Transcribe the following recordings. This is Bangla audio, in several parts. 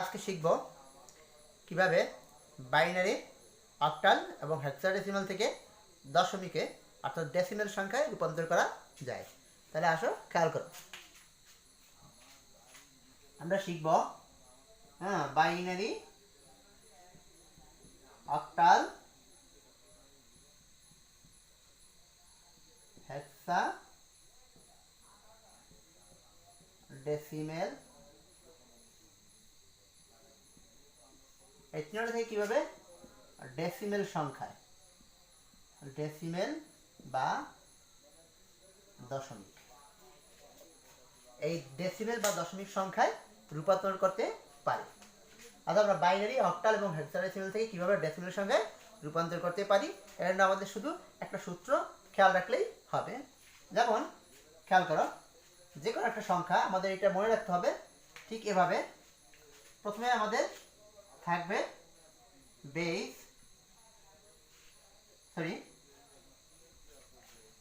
আজকে শিখব কিভাবে বাইনারি, অক্টাল এবং হেক্সাডেসিমাল থেকে দশমিকে অর্থাৎ ডেসিমাল সংখ্যায় রূপান্তর করা যায়। তাহলে আসো খেয়াল করো, আমরা শিখব বাইনারি, অক্টাল, হেক্সাডেসিমাল এই তিনটা থেকে কিভাবে ডেসিমেল সংখ্যায়, ডেসিমেল বা দশমিক, এই ডেসিমেল বা দশমিক সংখ্যায় রূপান্তর করতে পারি। অর্থাৎ আমরা বাইনারি, অক্টাল এবং হেক্সাডেসিমাল থেকে কিভাবে ডেসিমেল সংখ্যায় রূপান্তর করতে পারি, এর জন্য আমাদের শুধু একটা সূত্র খেয়াল রাখলেই হবে। যেমন খেয়াল করো, যে কোনো একটা সংখ্যা আমাদের এটা মনে রাখতে হবে। ঠিক এভাবে প্রথমে আমাদের থাকবে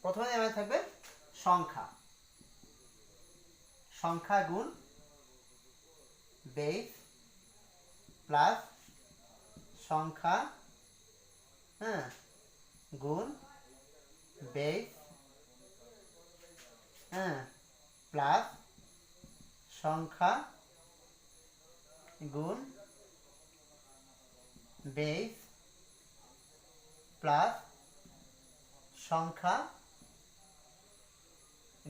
প্রথমে আমাদের থাকবে সংখ্যা, সংখ্যা গুণ বেস প্লাস সংখ্যা গুণ বেস প্লাস সংখ্যা গুণ বেস প্লাস সংখ্যা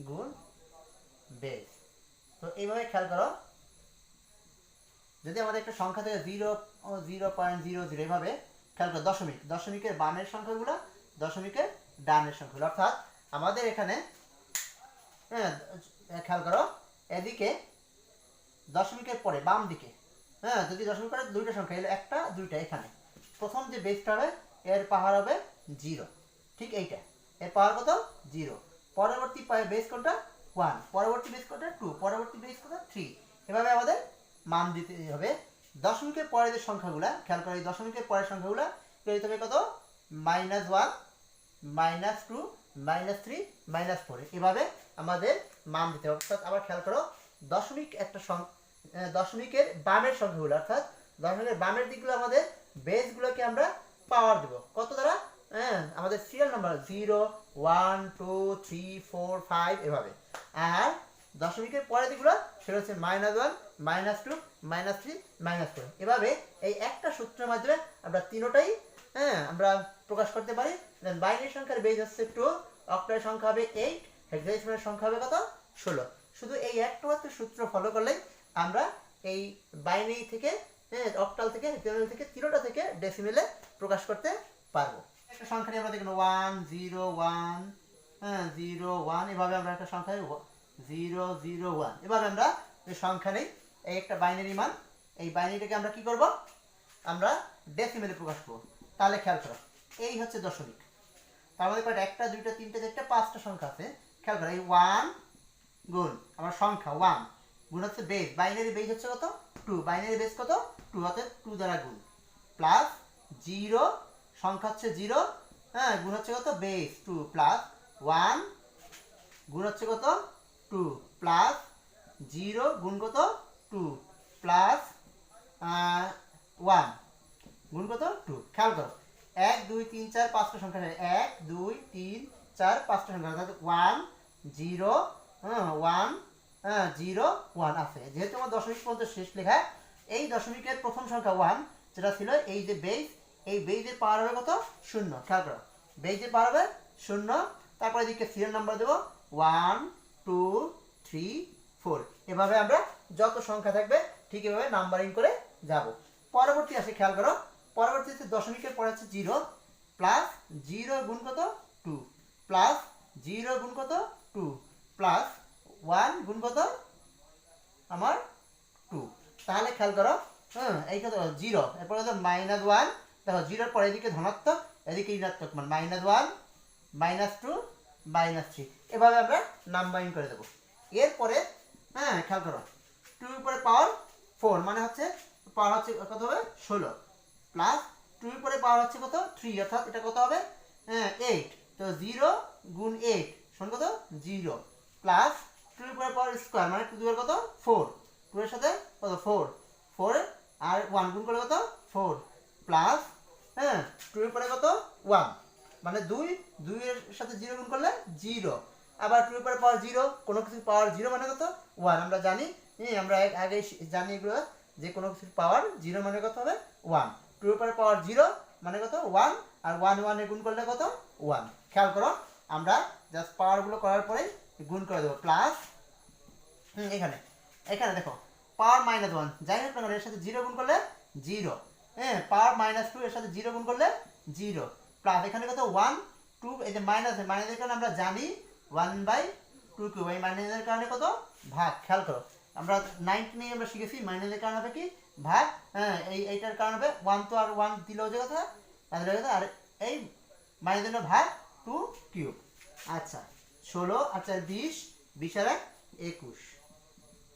গুণ বেস। তো এইভাবে খেয়াল করো, যদি আমাদের একটা সংখ্যা থেকে 0.00 এভাবে খেয়াল করো, দশমিকের বামের সংখ্যাগুলো, দশমিকের ডানের সংখ্যাগুলো, অর্থাৎ আমাদের এখানে খেয়াল করো, এদিকে দশমিকের পরে বাম দিকে যদি দশমিক করে দুইটা সংখ্যা এলো, একটা দুইটা, এখানে প্রথম যে বেসটা হবে এর পাহাড় হবে 0, ঠিক এইটা, এর পাহাড় কত 0, পরবর্তী বেস কোনটা 1, পরবর্তী বেস কোনটা 2, পরবর্তী বেস কোনটা 3, এভাবে আমাদের মান দিতে হবে। দশমিকের পরের যে সংখ্যাগুলা খেয়াল করো, এই দশমিকের পরের সংখ্যাগুলা দিতে হবে কত, -1, -2, -3, -4, এভাবে আমাদের মান দিতে হবে। অর্থাৎ আবার খেয়াল করো, দশমিক একটা দশমিকের বামের সংখ্যাগুলো, অর্থাৎ দশমিকের বামের দিকগুলো আমাদের বেসগুলোকে আমরা পাওয়ার দেব কত দ্বারা, আমাদের সিরিয়াল নাম্বার 0, 1, 2, 3, 4, 5 এভাবে। আর দশমিকের পরের দিকগুলো সেটা হচ্ছে -1, -2, -3, -4, এভাবে এই একটা সূত্রের মাধ্যমে আমরা তিনটাই আমরা প্রকাশ করতে পারি। বাইনারি সংখ্যার বেস হচ্ছে 2, অক্টাল সংখ্যা হবে 8, হেক্সাডেসিমাল সংখ্যা হবে কত 16। শুধু এই একটা মাত্র সূত্র ফলো করলেই আমরা এই বাইনারি থেকে, অক্টাল থেকে, হেক্সাডেসিমাল থেকে, তিনটা থেকে ডেসিমেলে প্রকাশ করতে পারবো। একটা সংখ্যা নিয়ে আমরা দেখুন 1, 0, 1, 0, 1, এভাবে আমরা একটা সংখ্যা 0, 0, 1, এভাবে আমরা এই সংখ্যা নেই, এই একটা বাইনারি মান, এই বাইনারিটাকে আমরা কি করব, আমরা ডেসিমেলে প্রকাশ করব। তাহলে খেয়াল করো, এই হচ্ছে দশমিক, তার মধ্যে কয়টা, একটা, দুইটা, তিনটে, চারটে, পাঁচটা সংখ্যা আছে। খেয়াল করো, এই 1 গুণ আমার সংখ্যা 1 গুণ হচ্ছে বেস, বাইনারি বেস হচ্ছে কত 2, বাইনারি বেস কত 2, অর্থাৎ 2 দ্বারা গুণ, প্লাস 0 সংখ্যা হচ্ছে 0, গুণ হচ্ছে কত বেস 2, প্লাস 1 গুণ হচ্ছে কত 2, প্লাস 0 গুণ কত 2, প্লাস 1 গুণ কত 2। খেয়াল করো, 1, 2, 3, 4, 5টা সংখ্যা, 1, 2, 3, 4, 5টা সংখ্যা, অর্থাৎ 1, 0, 1, 0, 1 আছে। যেহেতু আমার দশমিক পর্যন্ত শেষ লেখা, এই দশমিকের প্রথম সংখ্যা 1 যেটা ছিল, এই যে বেস, এই বেসের পাওয়ার হবে কত 0। খেয়াল করো, বেসের পাওয়ার হবে 0, তারপরে এদিকে সিরিয়াল নাম্বার দেবো 1, 2, 3, 4, এভাবে আমরা যত সংখ্যা থাকবে ঠিক এভাবে নাম্বারিং করে যাব। পরবর্তী আসে, খেয়াল করো, পরবর্তীতে দশমিকের পরে হচ্ছে 0, প্লাস 0 গুণ কত 2, প্লাস 0 গুণ কত 2, প্লাস 1 গুণ কত আমার 2। তাহলে খেয়াল করো, এই কত 0, এরপরে কত -1, দেখো 0-র পরে এদিকে ধনাত্মক, এদিকে ঋণাত্মক মান, -1, -2, -3, এভাবে আমরা নাম্বারিং করে দেবো। এরপরে খেয়াল করো, 2 এর পরে পাওয়ার 4, মানে হচ্ছে পাওয়ার হচ্ছে কত হবে 16, প্লাস 2 এর পরে পাওয়ার হচ্ছে কত 3, অর্থাৎ এটা কত হবে 8, তো 0 গুণ 8 সমান কত 0, প্লাস 2 এর পরে পাওয়ার স্কয়ার, মানে 2 এর কত 4, 2 এর সাথে কত 4, 4 আর 1 গুণ করলে কত 4 প্লাস হ্যাঁ 2 এর পরে কত 1 মানে 2 এর সাথে 0 গুণ করলে 0 আবার 2 এর পরে পাওয়ার 0 কোনো কিছু পাওয়ার 0 মানে কত 1 আমরা জানি আমরা আগে জানি এগুলো যে কোনো কিছুর পাওয়ার 0 মানে কত হবে 1 2 এর পরে পাওয়ার 0 মানে কত 1 আর 1 1 এর গুণ করলে কত 1 খেয়াল করো আমরা জাস্ট পাওয়ারগুলো করার পরে গুণ করে দেবো প্লাস এখানে এখানে দেখো পাওয়ার -1 যাই হোক না এর সাথে 0 গুণ করলে 0 হ্যাঁ পাওয়ার -2 এর সাথে 0 গুণ করলে 0 প্লাস এখানে কত 1 2 এই যে মাইনাসের কারণে আমরা জানি 1/2 কিউব এই মাইনাসের কারণে কত ভাগ খেয়াল করো আমরা 90 নিয়ে আমরা শিখেছি মাইনাসের কারণে হবে কি ভাগ হ্যাঁ এইটার কারণে হবে 1 তো আর 1 দিলেও যে কথা আর এই মাইনাসের জন্য ভাগ 2 কিউব আচ্ছা 16 আচ্ছা 20 20 আর 21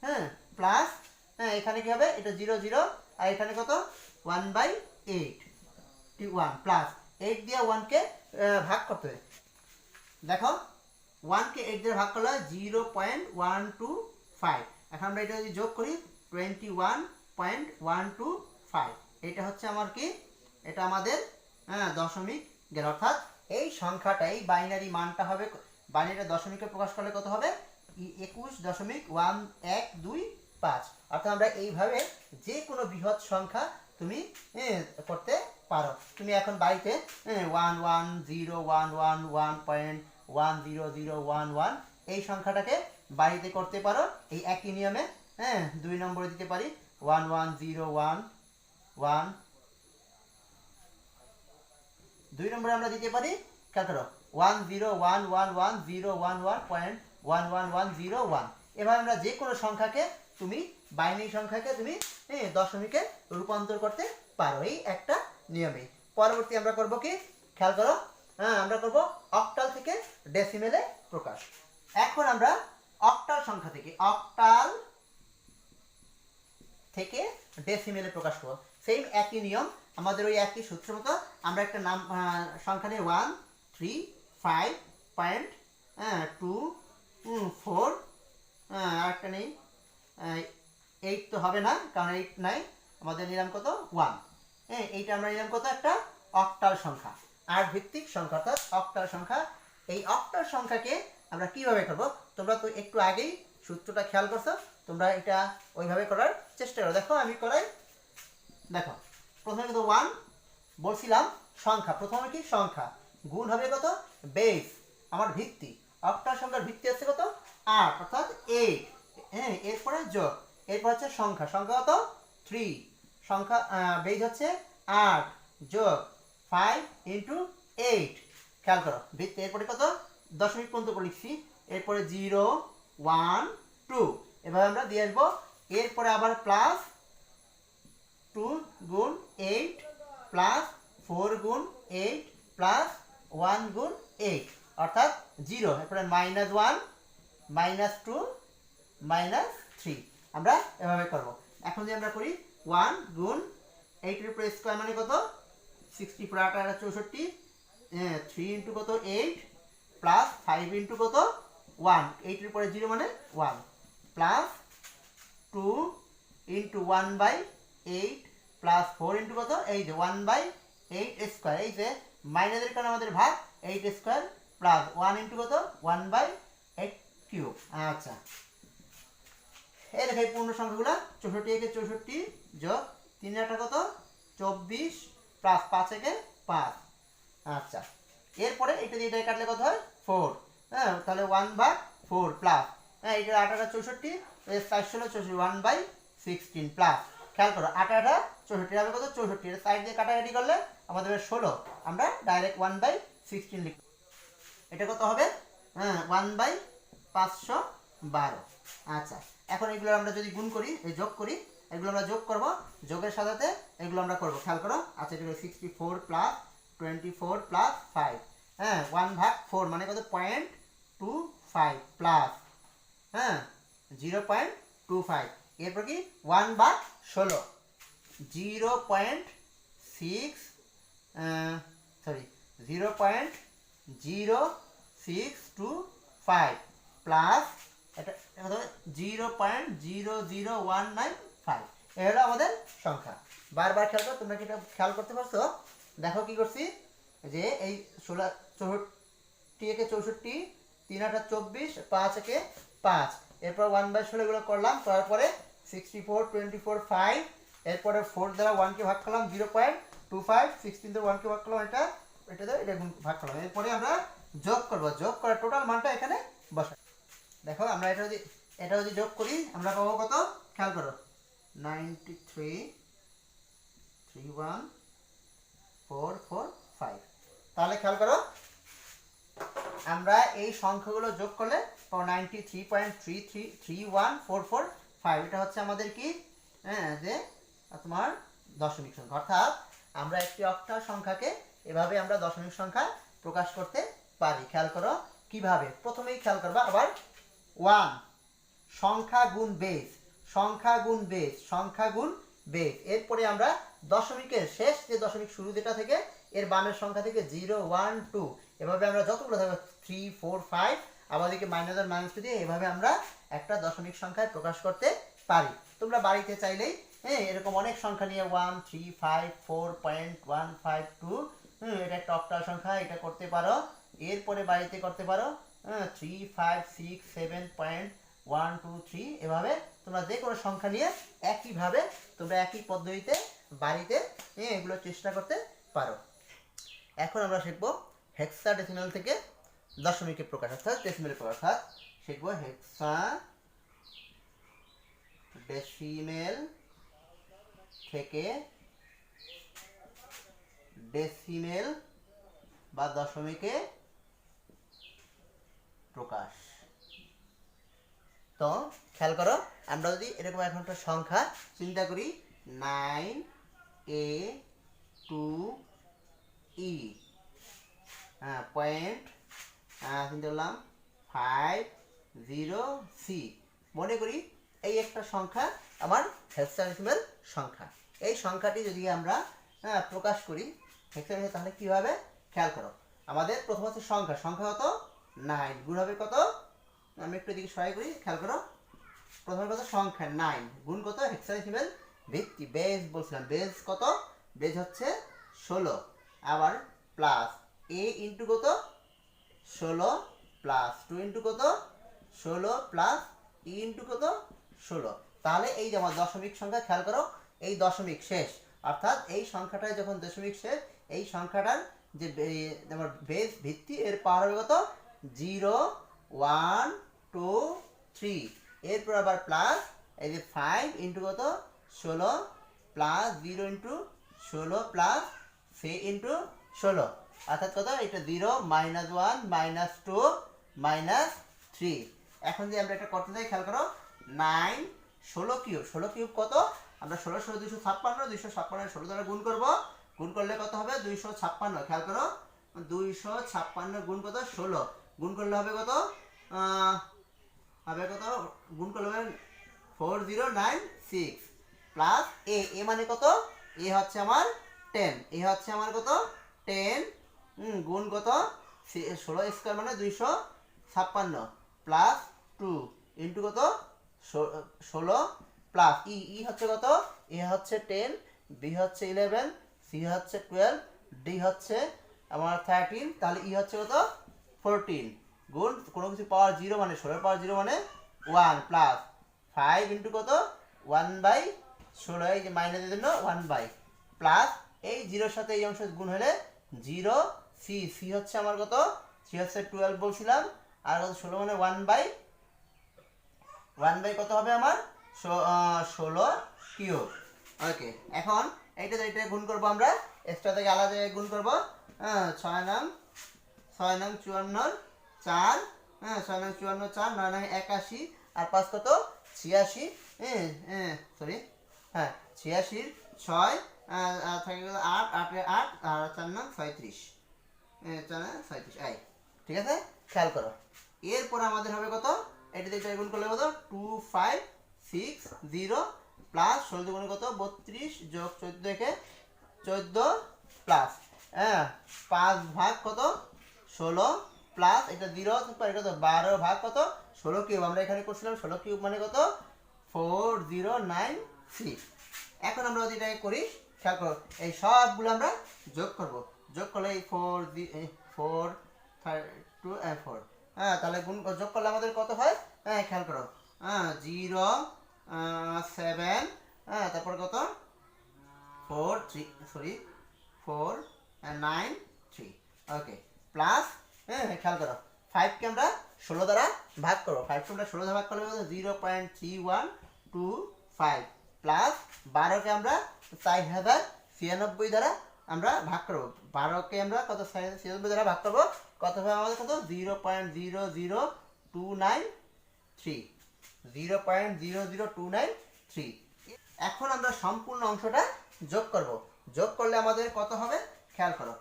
হ্যাঁ প্লাস হ্যাঁ এখানে কি হবে এটা 0 0 আর এখানে কত 1/8 1 প্লাস 8 দিয়ে 1 কে ভাগ করতে হবে দেখো 1 কে 8 দিয়ে ভাগ করলে 0.125 এখন আমরা এটা যদি যোগ করি 21.125 এটা হচ্ছে আমার কি এটা আমাদের দশমিক গেল অর্থাৎ এই সংখ্যাটা এই বাইনারি মানটা হবে বাইনারি দশমিকে প্রকাশ করলে কত হবে 21.1125 অর্থাৎ আমরা এইভাবে যে কোনো বৃহৎ সংখ্যা তুমি করতে পারো তুমি এখন বাড়িতে 11011.10011 এই সংখ্যাটাকে বাড়িতে করতে পারো এই একই নিয়মে 2 নম্বরে দিতে পারি 11011 2 নম্বরে আমরা দিতে পারি খেয়াল করো 101110111.11101 এভাবে আমরা যে কোনো সংখ্যাকে তুমি বাইনারি সংখ্যাকে তুমি দশমিকে রূপান্তর করতে পারো এই একটা নিয়মে পরবর্তী আমরা করব কি খেয়াল করো আমরা করব অক্টাল থেকে ডেসিমেলে প্রকাশ এখন আমরা অক্টাল সংখ্যা থেকে ডেসিমেলে প্রকাশ করব সেম একই নিয়ম আমাদের ওই একই সূত্র মতো আমরা একটা নাম সংখ্যা নিয়ে 135.24 আরেকটা নেই 8 তো হবে না কারণ 8 নাই আমাদের নিলাম কত 1 এইটা আমরা নিলাম কত একটা অক্টাল সংখ্যা 8 ভিত্তিক সংখ্যা অর্থাৎ অক্টাল সংখ্যা এই অক্টাল সংখ্যাকে আমরা কিভাবে করব তোমরা তো একটু আগেই সূত্রটা খেয়াল করছো তোমরা এটা ওইভাবে করার চেষ্টা করো দেখো আমি করাই দেখো প্রথমে কত 1 বলছিলাম সংখ্যা প্রথমে কি সংখ্যা গুণ হবে কত বেস আমার ভিত্তি অক্টাল সংখ্যার ভিত্তি হচ্ছে কত 8 অর্থাৎ 8 এরপরে যোগ এরপর হচ্ছে সংখ্যা কত 3 সংখ্যা বেস হচ্ছে 8 যোগ 5 × 8 খেয়াল করো ভিত্তি এরপরে কত দশমিক পর্যন্ত করে লিখছি এরপরে 0 1 2 এভাবে আমরা দিয়ে আসবো এরপরে আবার প্লাস 2 গুণ 8 প্লাস 4 গুণ 8 প্লাস 1 গুণ 8 অর্থাৎ 0 এরপরে -1 -2 -3 আমরা এভাবে করব এখন যদি আমরা করি 1 গুণ 8 এর উপরে স্কয়ার মানে কত 64 8 আর 64 3 × কত 8 প্লাস 5 × কত 1 8 এর উপরে 0 মানে 1 প্লাস 2 × 1/8 প্লাস 4 × কত এই যে 1/8 স্কয়ার এই যে মাইনাসের কারণে আমাদের ভাগ 8 স্কয়ার প্লাস 1 × কত 1/8 কিউব আচ্ছা এই দেখো এই পূর্ণ সংখ্যাগুলো 64 একে 64 যোগ 3 8 কত 24 প্লাস 5 একে 5 আচ্ছা এরপরে এটা দিয়ে এটা কাটলে কত হয় 4 তাহলে 1/4 প্লাস এটা 8 8 64 416 1/16 প্লাস খেয়াল করো 8 8 64 হবে কত 64 এর সাইড দিয়ে কাটাকাটি করলে আমাদের 16 আমরা ডাইরেক্ট 1/16 লিখব এটা কত হবে 1/512 আচ্ছা এখন এগুলো আমরা যদি গুণ করি যোগ করি এগুলো আমরা যোগ করব যোগের সাথে এগুলো আমরা করব খেয়াল করো আচ্ছা এটা 64 প্লাস 24 প্লাস 5 1/4 মানে কত 0.25 প্লাস 0.25 এরপর কি 1/16 0.0625 প্লাস এটা 0.00195 এ হলো আমাদের সংখ্যা। বারবার খেয়াল করো, তোমরা কি এটা খেয়াল করতে পারছো? দেখো কি করছি, যে এই 16 64 একে 64, 3 8 24, 5 একে 5, এরপর 1/16 এগুলো করলাম, করার পরে 64 24 5, এরপরে 4 দ্বারা 1 কে ভাগ করলাম 0.25, 16 দ্বারা 1 কে ভাগ করলাম এটা এটা ভাগ করলাম। এরপরে আমরা যোগ করব, যোগ করে টোটাল মানটা এখানে বসাই। দেখো আমরা এটা যদি যোগ করি আমরা পাবো কত, খেয়াল করো, 93,31445। তাহলে খেয়াল করো, আমরা এই সংখ্যাগুলো যোগ করলে পাবো 93.33145। এটা হচ্ছে আমাদের কি, হ্যাঁ, যে তোমার দশমিক সংখ্যা। অর্থাৎ আমরা একটি অক্টাল সংখ্যাকে এভাবে আমরা দশমিক সংখ্যা প্রকাশ করতে পারি। খেয়াল করো কিভাবে, প্রথমেই খেয়াল করবা আবার 1 সংখ্যা গুণ বেস, সংখ্যা গুণ বেস, সংখ্যা গুণ বেস। এরপরে আমরা দশমিকের শেষ যে দশমিক শুরু যেটা থেকে এর বামের সংখ্যা থেকে 0 1 2 এভাবে আমরা যতগুলো থাকবে 3 4 5 আমাদেরকে মাইনাস আর মাইনাস দিয়ে এভাবে আমরা একটা দশমিক সংখ্যায় প্রকাশ করতে পারি। তোমরা বাড়িতে চাইলেই এরকম অনেক সংখ্যা নিয়ে 1 3 5 4.152 এটা একটা অক্টাল সংখ্যা, এটা করতে পারো। এরপরে বাড়িতে করতে পারো 3 5 6 7.123 এভাবে তোমরা যে কোনো সংখ্যা নিয়ে একইভাবে তোমরা একই পদ্ধতিতে বাড়িতে এগুলো চেষ্টা করতে পারো। এখন আমরা শিখবো হেক্সাডেসিমাল থেকে দশমিকে প্রকাশ, অর্থাৎ ডেসিমেলে প্রকাশ। অর্থাৎ শিখবো হেক্সাডেসিমেল থেকে ডেসিমেল বা দশমিকে প্রকাশ। তো খেয়াল করো, আমরা যদি এরকম এখন একটা সংখ্যা চিন্তা করি 9a 2e পয়েন্ট চিন্তা করলাম 50c, মনে করি এই একটা সংখ্যা আমার হেক্সাডেসিমাল সংখ্যা। এই সংখ্যাটি যদি আমরা প্রকাশ করি হেক্সাডেসিমাল, তাহলে কি হবে খেয়াল করো। আমাদের প্রথম হচ্ছে সংখ্যা, সংখ্যা কত 9 গুণ হবে কত, আমি একটু এদিকে সহায় করি, খেয়াল করো। প্রথমে কত সংখ্যা 9 গুণ কত হেক্সাডেসিমাল ভিত্তি বেস বলছিলাম, বেস কত, বেস হচ্ছে 16, আবার প্লাস a ইন্টু কত 16 প্লাস 2 ইন্টু কত 16 প্লাস e ইন্টু কত 16। তাহলে এই যে আমার দশমিক সংখ্যা, খেয়াল করো এই দশমিক শেষ, অর্থাৎ এই সংখ্যাটায় যখন দশমিক শেষ এই সংখ্যাটার যে আমার বেস ভিত্তি এর পাওয়ার হবে কত 0 1 2 3, এরপর আবার প্লাস এই যে 5 ইন্টু কত 16 প্লাস 0 ইন্টু 16 প্লাস 3 ইন্টু 16, অর্থাৎ কত এটা 0 -1 -2 -3। এখন যে আমরা এটা করতে চাই খেয়াল করো 9 16 কিউব, 16 কিউব কত, আমরা 16 16 256, 256 16 দ্বারা গুণ করব, গুণ করলে কত হবে 256। খেয়াল করো 256 গুণ কত 16, গুণ করলে হবে কত গুণ করলে হবে 4096 প্লাস এ মানে কত, এ হচ্ছে আমার 10, এ হচ্ছে আমার কত 10 গুণ কত 16 স্কয়ার মানে 256 প্লাস 2 ইন্টু কত 16 প্লাস ই হচ্ছে কত, এ হচ্ছে 10, বি হচ্ছে 11, সি হচ্ছে 12, ডি হচ্ছে আমার 13, তাহলে ই হচ্ছে কত 14 গুণ কোনো কিছু পাওয়ার 0 মানে 16 পাওয়ার 0 মানে 1 প্লাস 5 ইন্টু কত 1/16, এই যে মাইনাসের জন্য 1 প্লাস এই 0 সাথে এই অংশ গুণ হলে 0, সি হচ্ছে আমার কত, সি হচ্ছে 12 বলছিলাম, আর কত 16 মানে 1 কত হবে আমার 16 কিউব। ওকে, এখন এইটা গুণ করবো আমরা, এক্সট্রা থেকে আলাদা জায়গায় গুণ করবো। 6 নং 54 4, 6 নং 54 4, 9 নং 81 আর 5 কত 86, সরি 86 6 থাকে 8 8 8 আর 4 নং 36, 36 ঠিক আছে। খেয়াল করো এরপর আমাদের হবে কত, এটা গুণ করলে কত 2560 প্লাস 16 গুণে কত 32 যোগ 14 থেকে 14 প্লাস 5 ভাগ কত 16 প্লাস এটা 0 এটা তো 12 ভাগ কত 16 কিউব, আমরা এখানে করছিলাম 16 কিউব মানে কত 4096। এখন আমরা যদি এটাকে করি, খেয়াল করো এই সবগুলো আমরা যোগ করব। যোগ করলে এই 4 2 4, হ্যাঁ তাহলে গুণ যোগ করলে আমাদের কত হয়, হ্যাঁ খেয়াল করো, 0 7, হ্যাঁ তারপর কত 4 9 3, ওকে প্লাস, হ্যাঁ খেয়াল করো 5 কে আমরা 16 দ্বারা ভাগ করো, 5 কে আমরা 16 দ্বারা ভাগ করলে 0.3125 প্লাস 12 কে আমরা 4096 দ্বারা আমরা ভাগ করব। 12 কে আমরা কত 96 দ্বারা ভাগ করব, কত হবে আমাদের কত 0.00293, 0.00293। এখন আমরা সম্পূর্ণ অংশটা যোগ করব। যোগ করলে আমাদের কত হবে খেয়াল করো,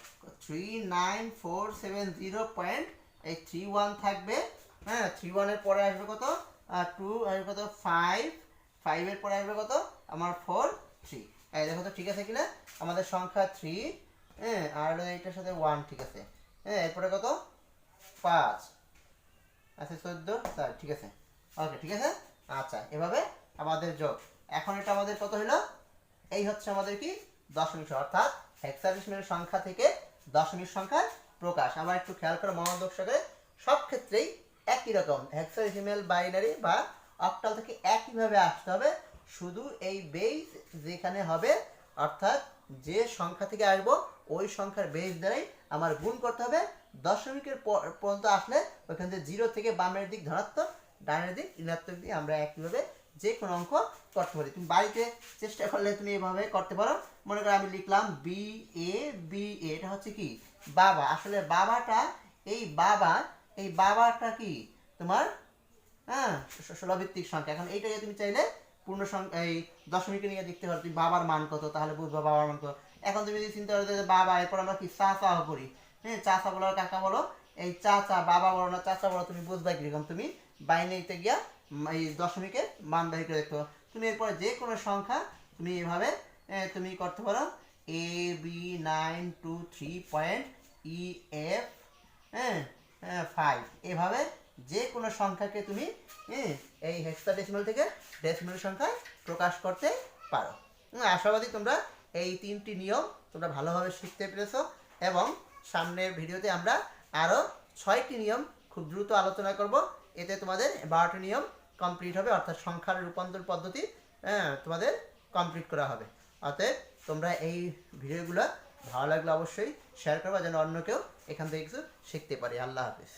39470.31 থাকবে, হ্যাঁ 31 এর পরে আসবে কত 2, আসবে কত 5 এর পরে আসবে কত আমার 4 3। এই দেখো তো ঠিক আছে কিনা, আমাদের সংখ্যা 3, হ্যাঁ আর এইটার সাথে 1 ঠিক আছে, হ্যাঁ এরপরে কত 5 আচ্ছা 14 4 ঠিক আছে, ওকে ঠিক আছে। আচ্ছা এভাবে আমাদের যোগ। এখন এটা আমাদের কত হলো, এই হচ্ছে আমাদের কি দশমিক, অর্থাৎ হেক্সাডেসিমাল সংখ্যা থেকে দশমিক সংখ্যার প্রকাশ। আমরা একটু খেয়াল করে মনোযোগ সহকারে, সব ক্ষেত্রেই একই রকম হেক্সাডেসিমাল, বাইনারি বা অক্টাল থেকে একইভাবে আসতে হবে, শুধু এই বেস যেখানে হবে অর্থাৎ যে সংখ্যা থেকে আসবো ওই সংখ্যার বেস দ্বারাই আমার গুণ করতে হবে। দশমিকের পর্যন্ত আসলে ওইখান থেকে 0 থেকে বামের দিক ধনাত্মক, ডানের দিক ঋণাত্মক দিয়ে আমরা একইভাবে যে কোনো অঙ্ক করতে পারি। তুমি বাড়িতে চেষ্টা করলে তুমি এভাবে করতে পারো। মনে করো আমি লিখলাম বি এ, এটা হচ্ছে কি বাবা, আসলে বাবাটা এই বাবাটা কি তোমার, হ্যাঁ ষোলভিত্তিক সংখ্যা। এখন এইটাকে তুমি চাইলে পূর্ণ সংখ্যা এই দশমিকে নিয়ে দেখতে পারো তুমি বাবার মান কত, তাহলে বুঝবো বাবার মান কত। এখন তুমি যদি চিন্তা করো যে বাবা, এরপর আমরা কি চাচা করি, হ্যাঁ চাচা বলো কাকা বলো, এই চাচা বাবা বলো না চাচা বলো, তুমি বুঝবা কিরকম, তুমি বাইনারিতে গিয়া এই দশমিকের মান বাহির করে দেখতে পারো। তুমি এরপরে যে কোনো সংখ্যা তুমি এভাবে তুমি করতে পারো, AB923.EF 5, এভাবে যে কোনো সংখ্যাকে তুমি এই হেক্সাডেসিমাল থেকে ডেসিমাল সংখ্যায় প্রকাশ করতে পারো। আশাবাদী তোমরা এই 3টি নিয়ম তোমরা ভালোভাবে শিখতে পেরেছো, এবং সামনের ভিডিওতে আমরা আরও 6টি নিয়ম খুব দ্রুত আলোচনা করব। এতে তোমাদের 12টি নিয়ম কমপ্লিট হবে, অর্থাৎ সংখ্যার রূপান্তর পদ্ধতি তোমাদের কমপ্লিট করা হবে। অতএব তোমরা এই ভিডিওগুলো ভালো লাগলে অবশ্যই শেয়ার করবা, যেন অন্য কেউ এখান থেকে কিছু শিখতে পারে। আল্লাহ হাফিজ।